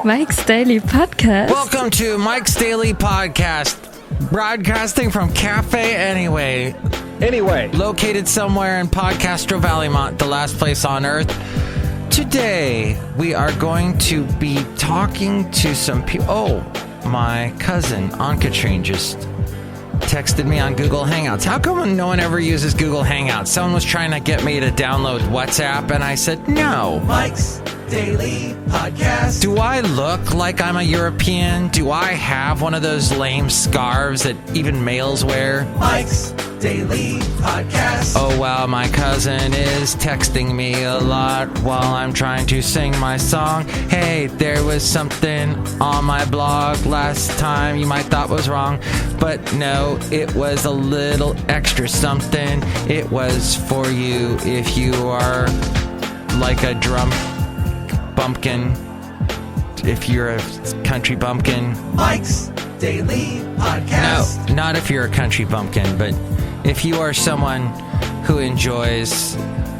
Mike's Daily Podcast. Welcome to Mike's Daily Podcast, broadcasting from Cafe Anyway, located somewhere in Podcastro Valleymont, the last place on earth. Today, we are going to be talking to some people. Oh, my cousin, Ann-Katrine, just texted me on Google Hangouts. How come no one ever uses Google Hangouts? Someone was trying to get me to download WhatsApp, and I said, no. Mike's Daily Podcast. Do I look like I'm a European? Do I have one of those lame scarves that even males wear? Mike's Daily Podcast. Oh, wow, my cousin is texting me a lot while I'm trying to sing my song. Hey, there was something on my blog last time you might thought was wrong, but no, it was a little extra something. It was for you if you are like a drum bumpkin, if you're a country bumpkin. Mike's Daily Podcast. No, not if you're a country bumpkin, but if you are someone who enjoys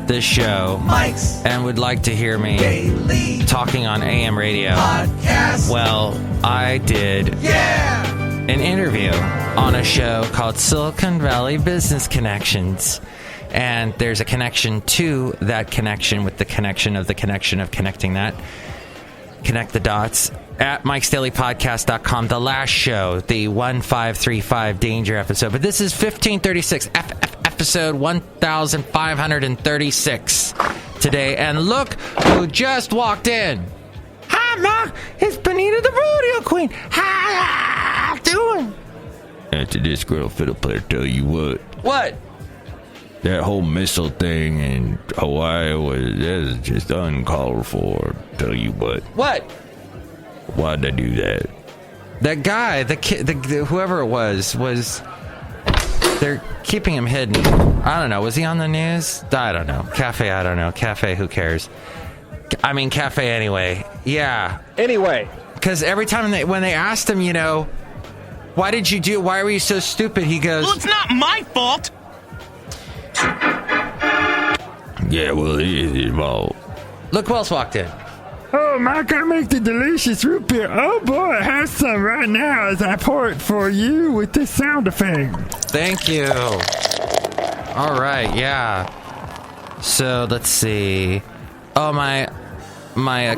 this show Mike's and would like to hear me Daily talking on AM radio, Podcast. well, I did an interview on a show called Silicon Valley Business Connections. And there's a connection to that connection with the connection of connecting that. Connect the dots at MIKEs-DAILY-PODCAST.com. The last show, the 1535 Danger episode. But this is 1536, episode 1536 today. And look who just walked in. Hi, Ma. It's Benita the Rodeo Queen. How you doing? After this girl fiddle player tell you what. What? That whole missile thing in Hawaii was just uncalled for. Tell you what. What? Why'd they do that? That guy, the kid, whoever it was, they're keeping him hidden. I don't know. Was he on the news? I don't know. Cafe, I don't know. Cafe, who cares? I mean, Cafe Anyway. Yeah. Anyway. Because every time when they asked him, why were you so stupid? He goes, well, it's not my fault. Yeah, well, it is his fault. Look who else walked in. Oh, Mike, I make the delicious root beer. Oh, boy, I have some right now as I pour it for you with this sound effect. Thank you. All right, yeah. So, let's see. Oh, my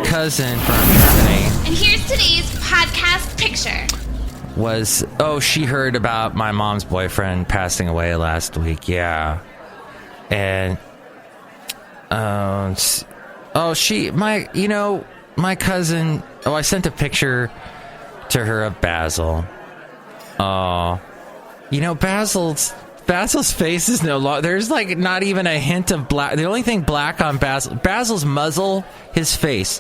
cousin from Germany. And here's today's podcast picture. She heard about my mom's boyfriend passing away last week, yeah. And, my cousin, I sent a picture to her of Basil. Basil's face is no longer, there's like not even a hint of black. The only thing black on Basil's muzzle, his face.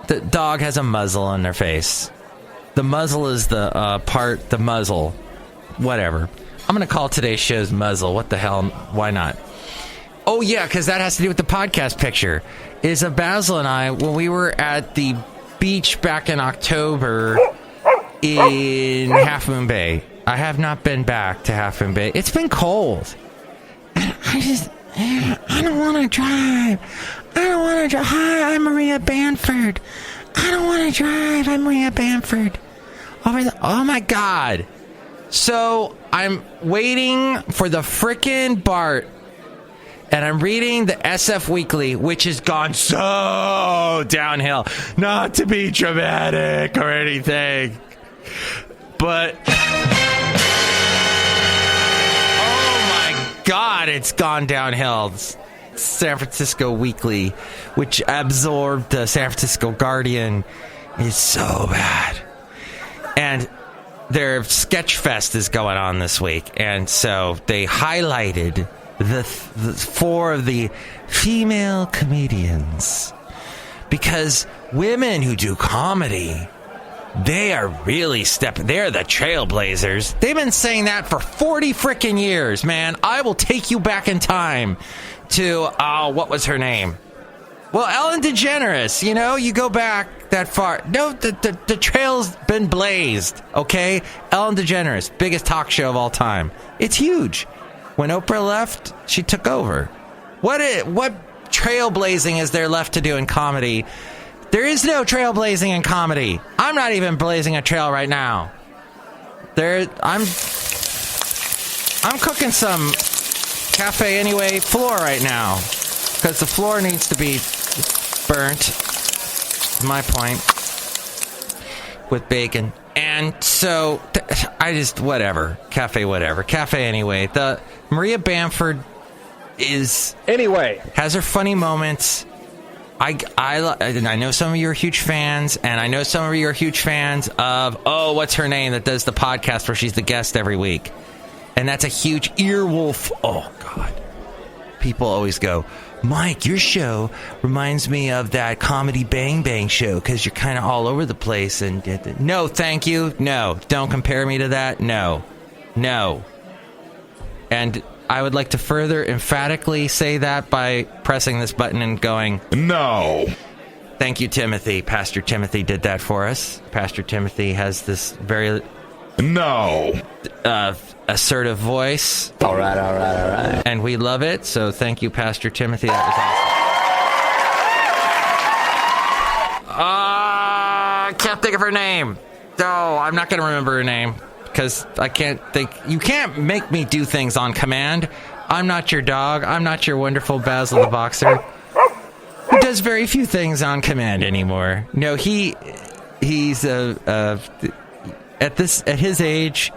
The dog has a muzzle on their face. The muzzle is the muzzle. Whatever. I'm going to call today's show's Muzzle. What the hell? Why not? Oh, yeah, because that has to do with the podcast picture. Is a Basil and I, when we were at the beach back in October in Half Moon Bay. I have not been back to Half Moon Bay. It's been cold. And I don't want to drive. Hi, I'm Maria Bamford. I don't want to drive. I'm Maria Bamford. Oh, my God. So I'm waiting for the frickin' BART, and I'm reading the SF Weekly, which has gone so downhill. Not to be dramatic or anything, but oh my God, it's gone downhill. San Francisco Weekly, which absorbed the San Francisco Guardian, is so bad. And their Sketchfest is going on this week, and so they highlighted the four of the female comedians, because women who do comedy, they are really they're the Trailblazers. They've been saying that for 40 freaking years, man. I will take you back in time to, what was her name? Well, Ellen DeGeneres, you go back that far. No, the trail's been blazed, okay? Ellen DeGeneres, biggest talk show of all time. It's huge. When Oprah left, she took over. What trailblazing is there left to do in comedy There is no trailblazing in comedy. I'm not even blazing a trail right now. I'm cooking some Cafe Anyway floor right now because the floor needs to be burnt. My point. With bacon. And so I just whatever. Cafe Anyway. The Maria Bamford has her funny moments. I know some of you are huge fans, and I know some of you are huge fans of, what's her name that does the podcast where she's the guest every week. And that's a huge earwolf. Oh, God. People always go, Mike, your show reminds me of that Comedy Bang Bang show because you're kind of all over the place. And no, thank you. No, don't compare me to that. No. And I would like to further emphatically say that by pressing this button and going, No. Thank you, Timothy. Pastor Timothy did that for us. Pastor Timothy has this very... No. Assertive voice. All right. And we love it. So thank you, Pastor Timothy. That was awesome. I can't think of her name. No, I'm not going to remember her name. Because I can't think. You can't make me do things on command. I'm not your dog. I'm not your wonderful Basil the boxer, who does very few things on command anymore. No, he's at his age,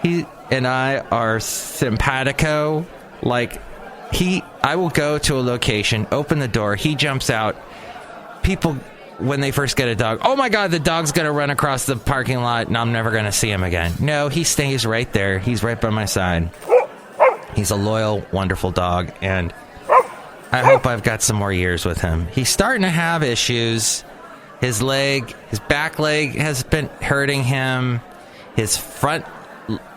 he and I are simpatico. Like I will go to a location, open the door, he jumps out. People, when they first get a dog, oh my God, the dog's going to run across the parking lot and I'm never going to see him again. No, he stays right there. He's right by my side. He's a loyal, wonderful dog, and I hope I've got some more years with him. He's starting to have issues. His back leg has been hurting him. His front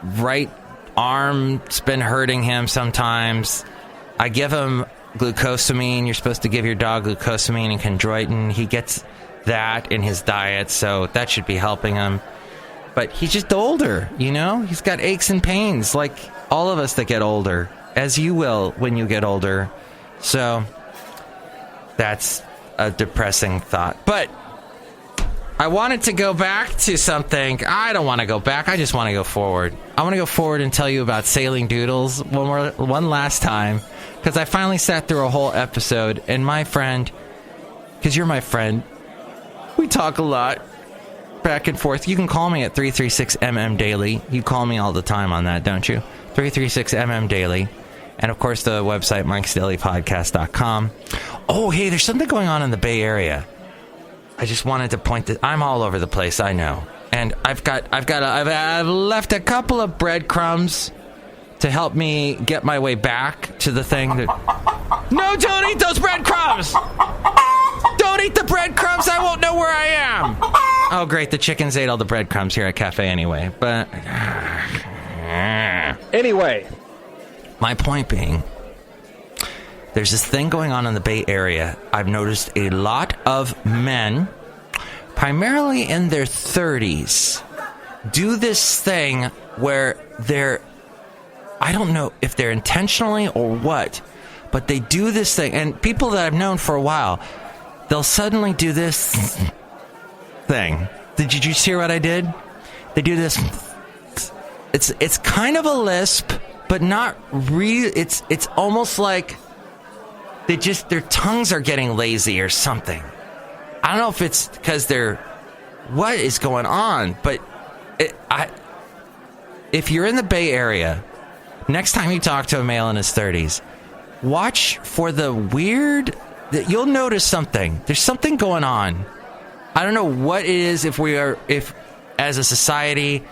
right arm's been hurting him sometimes. I give him glucosamine. You're supposed to give your dog glucosamine and chondroitin. He gets that in his diet, so that should be helping him. But he's just older, you know? He's got aches and pains, like all of us that get older, as you will when you get older. So that's a depressing thought. But I wanted to go back to something. I don't want to go back. I just want to go forward. I want to go forward and tell you about Sailing Doodles one last time, because I finally sat through a whole episode, and my friend, because you're my friend, we talk a lot back and forth. You can call me at 336MM Daily. You call me all the time on that, don't you? 336MM Daily. And, of course, the website, MIKEs-DAILY-PODCAST.com. Oh, hey, there's something going on in the Bay Area. I just wanted to point that I'm all over the place, I know. And I've left a couple of breadcrumbs to help me get my way back to the thing that... No, don't eat those breadcrumbs! Don't eat the breadcrumbs, I won't know where I am! Oh, great, the chickens ate all the breadcrumbs here at Cafe Anyway, but... Anyway. My point being, there's this thing going on in the Bay Area. I've noticed a lot of men, primarily in their 30s, do this thing where I don't know if they're intentionally or what, but they do this thing. And people that I've known for a while, they'll suddenly do this thing. Did you just hear what I did? They do this. It's kind of a lisp, but not real. It's almost like their tongues are getting lazy or something. I don't know if it's because what is going on, but if you're in the Bay Area, next time you talk to a male in his 30s, watch for the weird, you'll notice something. There's something going on. I don't know what it is, if as a society,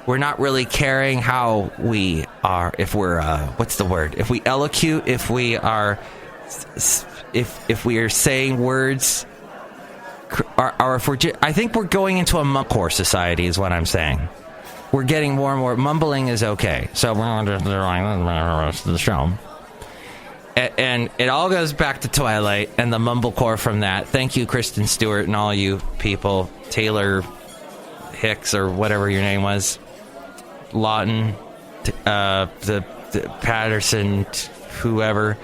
we're not really caring how we are, if we're, what's the word? If we elocute, if we are saying words, or if I think we're going into a mumblecore society is what I'm saying. We're getting more and more, mumbling is okay. So we're just the show. And it all goes back to Twilight and the mumblecore from that. Thank you, Kristen Stewart, and all you people, Taylor Hicks or whatever your name was, Lawton, the Patterson, whoever.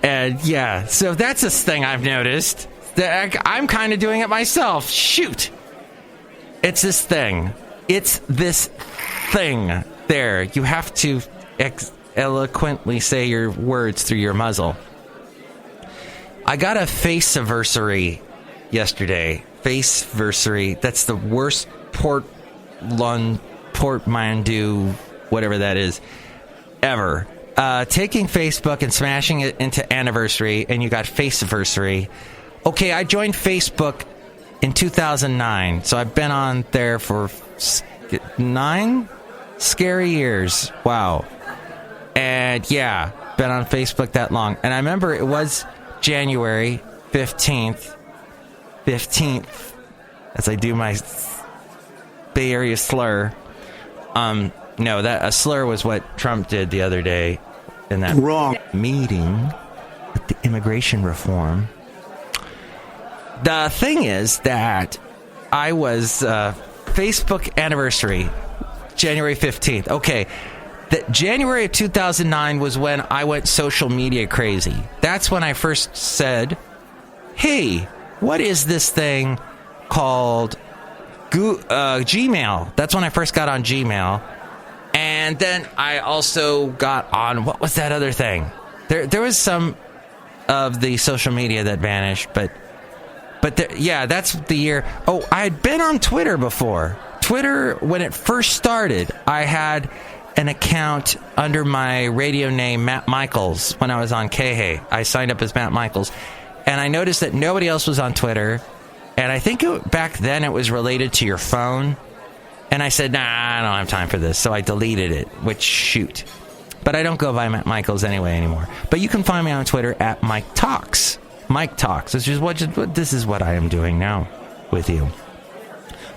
And yeah, so that's a thing I've noticed. I'm kind of doing it myself. Shoot. It's this thing. It's this thing. There. You have to eloquently say your words through your muzzle. I got a face-aversary yesterday. Face-versary. That's the worst portmanteau, whatever that is, ever. Taking Facebook and smashing it into anniversary, and you got face-aversary. Okay, I joined Facebook in 2009, so I've been on there for 9 scary years. Wow. And yeah, been on Facebook that long. And I remember it was January 15th, as I do my Bay Area slur. No, that a slur was what Trump did the other day in that meeting with the immigration reform. The thing is that I was Facebook anniversary, January 15th. Okay, the January of 2009 was when I went social media crazy. That's when I first said, hey, what is this thing called Gmail? That's when I first got on Gmail. And then I also got on, what was that other thing? There was some of the social media that vanished, but yeah, that's the year. Oh, I had been on Twitter before. Twitter, when it first started, I had an account under my radio name, Matt Michaels, when I was on KHEY. I signed up as Matt Michaels. And I noticed that nobody else was on Twitter. And I think back then it was related to your phone. And I said, nah, I don't have time for this. So I deleted it, which, shoot. But I don't go by Matt Michaels anyway anymore. But you can find me on Twitter at Mike Talks. Mike Talks. This is what I am doing now with you.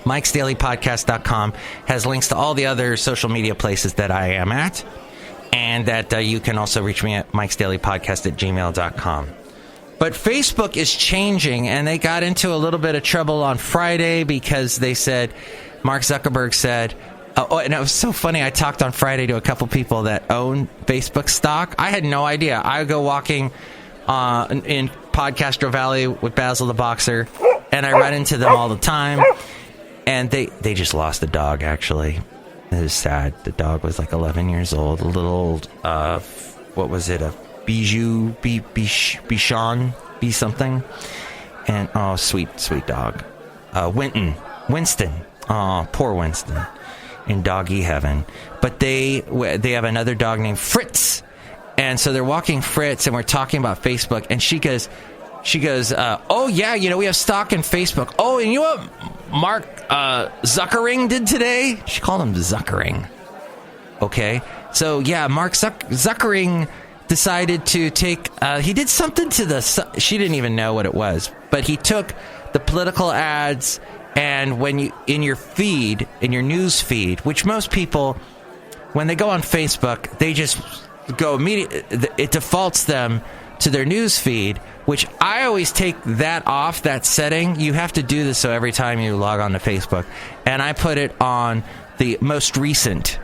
MIKEs-DAILY-PODCAST.com has links to all the other social media places that I am at. And that you can also reach me at MIKEs-DAILY-PODCAST@gmail.com. But Facebook is changing, and they got into a little bit of trouble on Friday because they said, Mark Zuckerberg said, and it was so funny, I talked on Friday to a couple people that own Facebook stock. I had no idea. I go walking in Podcastro Valley with Basil the Boxer, and I run into them all the time. And they just lost a dog, actually. It was sad. The dog was like 11 years old. A little, what was it? A Bijou, Bichon, something. And, oh, sweet dog. Winston. Oh, poor Winston. In doggy heaven. But they have another dog named Fritz. And so they're walking Fritz, and we're talking about Facebook. And she goes, oh, yeah, we have stock in Facebook. Oh, and you know what Mark Zuckering did today? She called him Zuckering. Okay. So, yeah, Mark Zuckering decided to take, he did something to she didn't even know what it was, but he took the political ads, and when you, in your news feed, which most people, when they go on Facebook, they just go immediately, it defaults them to their news feed, which I always take that off, that setting. You have to do this so every time you log on to Facebook. And I put it on the most recent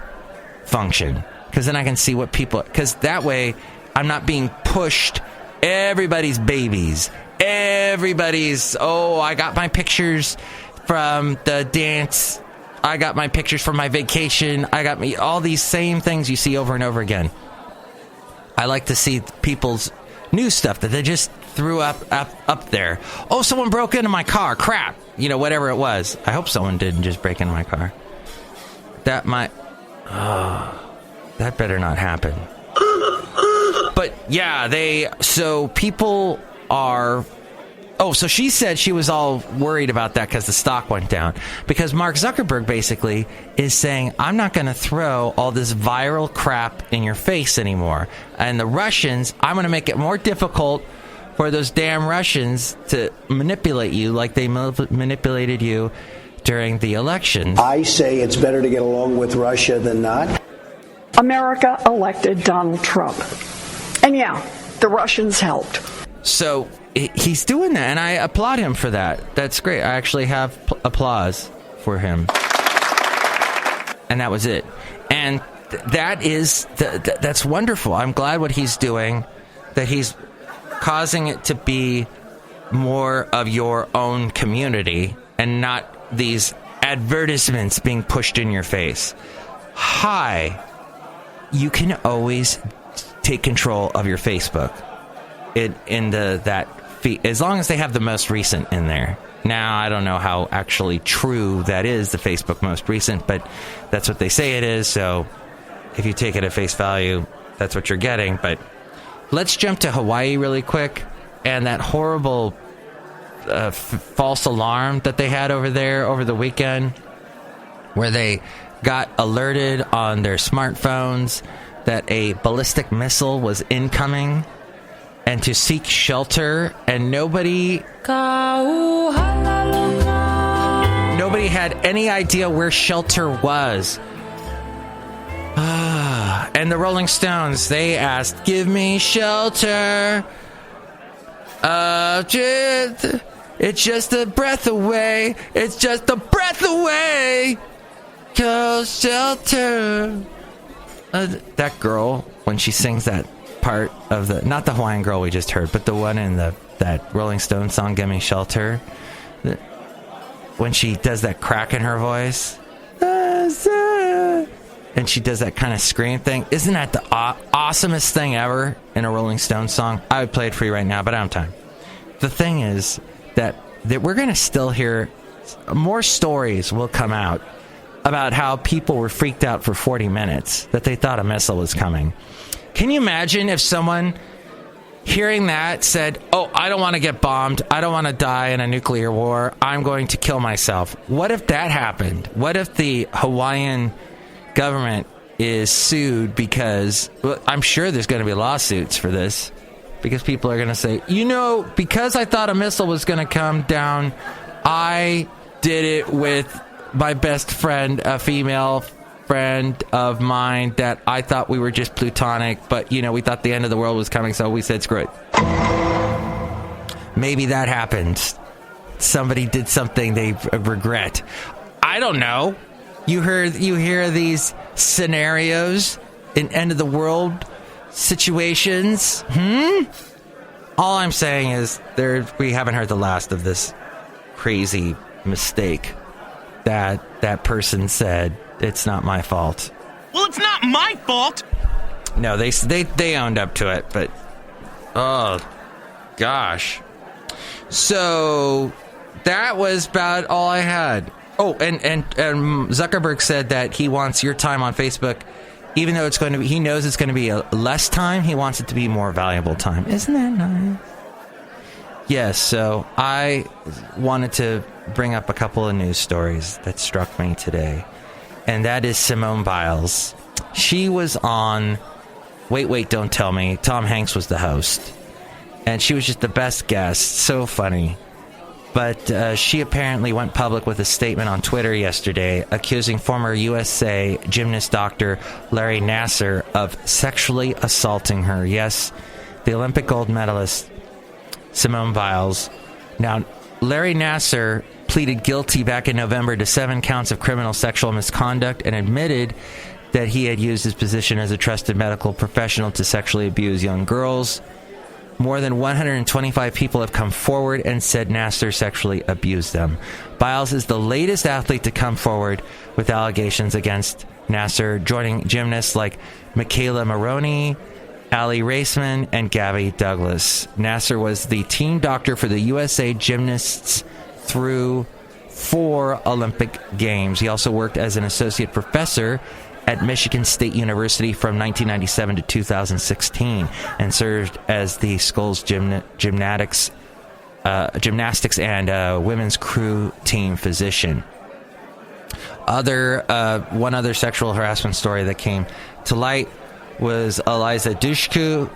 function, because then I can see what people, because that way I'm not being pushed everybody's babies. I got my pictures from the dance. I got my pictures from my vacation. I got me all these same things you see over and over again. I like to see people's new stuff that they just threw up there. Oh, someone broke into my car. Crap. Whatever it was. I hope someone didn't just break into my car. That better not happen. But yeah, so people are, so she said she was all worried about that because the stock went down. Because Mark Zuckerberg basically is saying, I'm not going to throw all this viral crap in your face anymore. And the Russians, I'm going to make it more difficult for those damn Russians to manipulate you like they manipulated you during the elections. I say it's better to get along with Russia than not. America elected Donald Trump. And yeah, the Russians helped. So he's doing that, and I applaud him for that. That's great. I actually have applause for him. And that was it. And that's wonderful. I'm glad what he's doing, that he's causing it to be more of your own community and not these advertisements being pushed in your face. Hi, you can always take control of your Facebook that feed, as long as they have the most recent in there. Now, I don't know how actually true that is, the Facebook most recent, but that's what they say it is. So if you take it at face value, that's what you're getting. But let's jump to Hawaii really quick, and that horrible false alarm that they had over there over the weekend, where they got alerted on their smartphones that a ballistic missile was incoming and to seek shelter, and nobody had any idea where shelter was. And the Rolling Stones, they asked, "Give me shelter. It's just a breath away. It's just a breath away. Cause shelter." That girl, when she sings that part of the, not the Hawaiian girl we just heard, but the one in that Rolling Stone song, "Give Me Shelter," when she does that crack in her voice, and she does that kind of scream thing, isn't that the awesomest thing ever in a Rolling Stone song? I would play it for you right now, but I don't have time. The thing is that we're going to still hear more stories will come out about how people were freaked out for 40 minutes, that they thought a missile was coming. Can you imagine if someone hearing that said, "Oh, I don't want to get bombed. I don't want to die in a nuclear war. I'm going to kill myself"? What if that happened? What if the Hawaiian government is sued because, well, I'm sure there's going to be lawsuits for this, because people are going to say, because I thought a missile was going to come down, I did it with my best friend, a female friend of mine that I thought we were just plutonic, but we thought the end of the world was coming, so we said screw it. Maybe that happened. Somebody did something they regret. I don't know. You hear these scenarios in end of the world situations. All I'm saying is we haven't heard the last of this crazy mistake that person said. It's not my fault. Well, it's not my fault. No, they owned up to it, but oh gosh. So that was about all I had. Oh, and Zuckerberg said that he wants your time on Facebook, even though it's going to be, he knows it's going to be less time, he wants it to be more valuable time. Isn't that nice? Yes, so I wanted to bring up a couple of news stories that struck me today. And that is Simone Biles. She was on Wait, Don't Tell Me. Tom Hanks was the host. And she was just the best guest. So funny. But she apparently went public with a statement on Twitter yesterday accusing former USA gymnast doctor Larry Nassar of sexually assaulting her. Yes, the Olympic gold medalist Simone Biles. Now, Larry Nassar pleaded guilty back in November to 7 counts of criminal sexual misconduct and admitted that he had used his position as a trusted medical professional to sexually abuse young girls. More than 125 people have come forward and said Nassar sexually abused them. Biles is the latest athlete to come forward with allegations against Nassar, joining gymnasts like Michaela Maroney, Ali Raceman, and Gabby Douglas. Nassar was the team doctor for the USA gymnasts through 4 Olympic Games. He also worked as an associate professor at Michigan State University from 1997 to 2016 and served as the school's gymnastics and women's crew team physician. One other sexual harassment story that came to light was Eliza Dushku.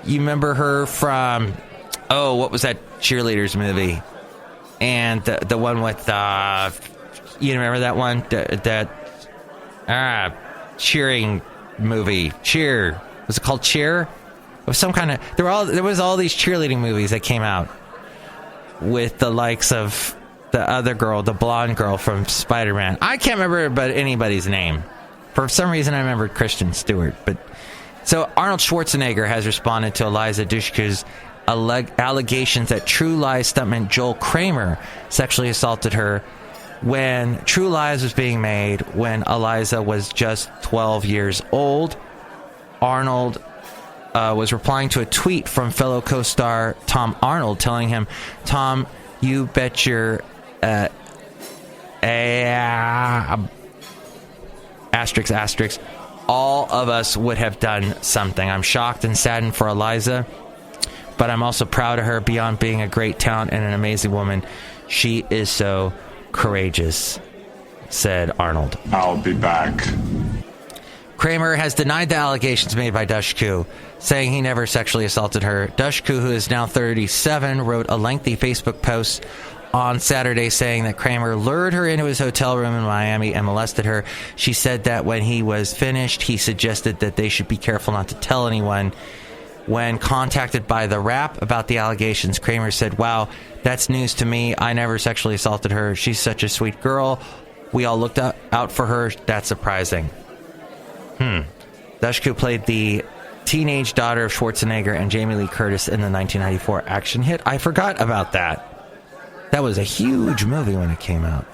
You remember her from, what was that cheerleaders movie? And the one with, you remember that one? That cheering movie. Cheer. Was it called Cheer? It was some kind of, there was all these cheerleading movies that came out with the likes of the other girl, the blonde girl from Spider-Man. I can't remember anybody's name. For some reason, I remembered Kristen Stewart. But so Arnold Schwarzenegger has responded to Eliza Dushku's allegations that True Lies stuntman Joel Kramer sexually assaulted her when True Lies was being made when Eliza was just 12 years old. Arnold was replying to a tweet from fellow co-star Tom Arnold telling him, "Tom, you bet your asterisk, all of us would have done something. I'm shocked and saddened for Eliza, but I'm also proud of her. Beyond being a great talent and an amazing woman, she is so courageous," said Arnold. "I'll be back." Kramer has denied the allegations made by Dushku, saying he never sexually assaulted her. Dushku, who is now 37, wrote a lengthy Facebook post on Saturday saying that Kramer lured her into his hotel room in Miami and molested her. She said that when he was finished, he suggested that they should be careful not to tell anyone. When contacted by The Wrap about the allegations, Kramer said, "Wow, that's news to me. I never sexually assaulted her. She's such a sweet girl. We all looked out for her. That's surprising." Dushku played the teenage daughter of Schwarzenegger and Jamie Lee Curtis in the 1994 action hit. I forgot about that. That was a huge movie when it came out.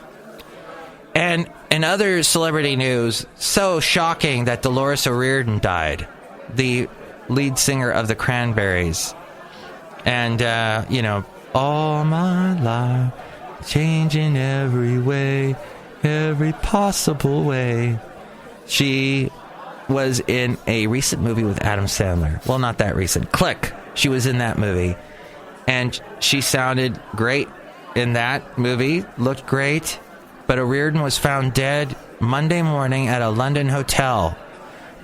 And in other celebrity news, so shocking that Dolores O'Riordan died, the lead singer of the Cranberries. And, all my life, changing every way, every possible way. She was in a recent movie with Adam Sandler. Well, not that recent. Click. She was in that movie. And she sounded great in that movie. Looked great. But O'Riordan was found dead Monday morning at a London hotel.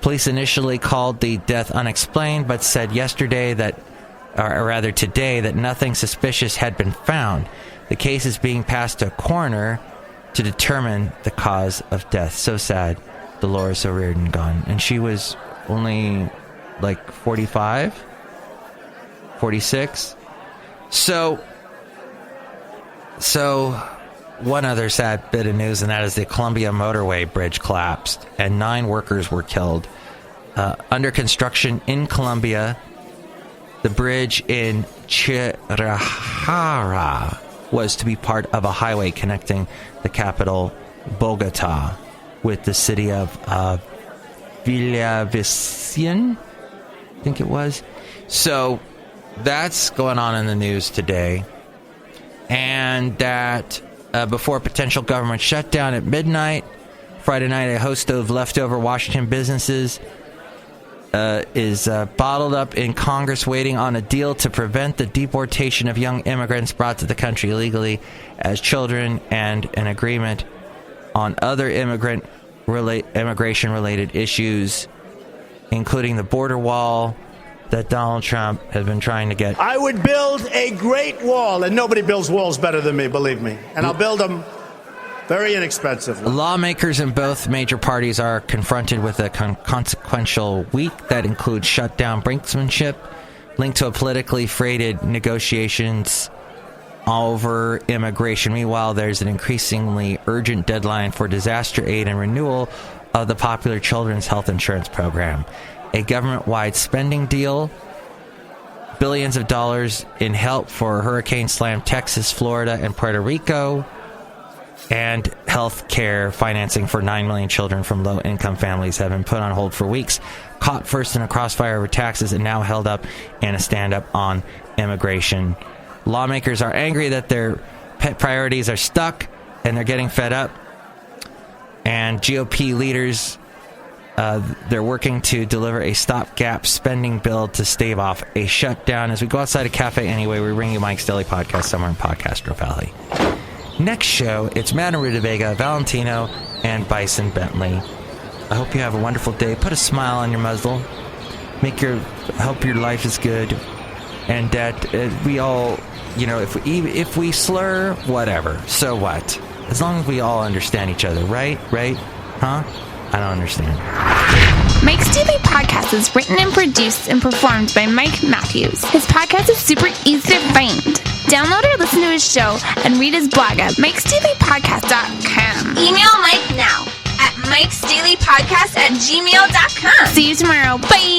Police initially called the death unexplained, but said today that nothing suspicious had been found. The case is being passed to a coroner to determine the cause of death. So sad. Dolores O'Riordan gone. And she was only like 45, 46. So one other sad bit of news, and that is the Columbia Motorway Bridge collapsed and 9 workers were killed. Under construction in Columbia, the bridge in Chirahara was to be part of a highway connecting the capital, Bogota, with the city of Villavicencio, I think it was. So that's going on in the news today. And that before potential government shutdown at midnight, Friday night, a host of leftover Washington businesses is bottled up in Congress waiting on a deal to prevent the deportation of young immigrants brought to the country illegally as children and an agreement on other immigration-related issues, including the border wall that Donald Trump has been trying to get. I would build a great wall, and nobody builds walls better than me, believe me. And I'll build them very inexpensively. Lawmakers in both major parties are confronted with a consequential week that includes shutdown brinksmanship linked to a politically freighted negotiations over immigration. Meanwhile, there's an increasingly urgent deadline for disaster aid and renewal of the popular children's health insurance program. A government-wide spending deal, billions of dollars in help for hurricane-slammed Texas, Florida, and Puerto Rico, and health care financing for 9 million children from low-income families have been put on hold for weeks. Caught first in a crossfire over taxes and now held up in a stand-up on immigration. Lawmakers are angry that their pet priorities are stuck and they're getting fed up. And GOP leaders, they're working to deliver a stopgap spending bill to stave off a shutdown. As we go outside a cafe anyway, we bring you Mike's Daily Podcast somewhere in Podcastro Valley. Next show, it's Madam Rutabaga, Valentino, and Bison Bentley. I hope you have a wonderful day. Put a smile on your muzzle. Hope your life is good. And that we all, if we slur, whatever. So what? As long as we all understand each other, right? Huh? I don't understand. Mike's Daily Podcast is written and produced and performed by Mike Matthews. His podcast is super easy to find. Download or listen to his show and read his blog at MIKEs-DAILY-PODCAST.com. Email Mike now at MIKES-DAILY-PODCAST@gmail.com. See you tomorrow. Bye!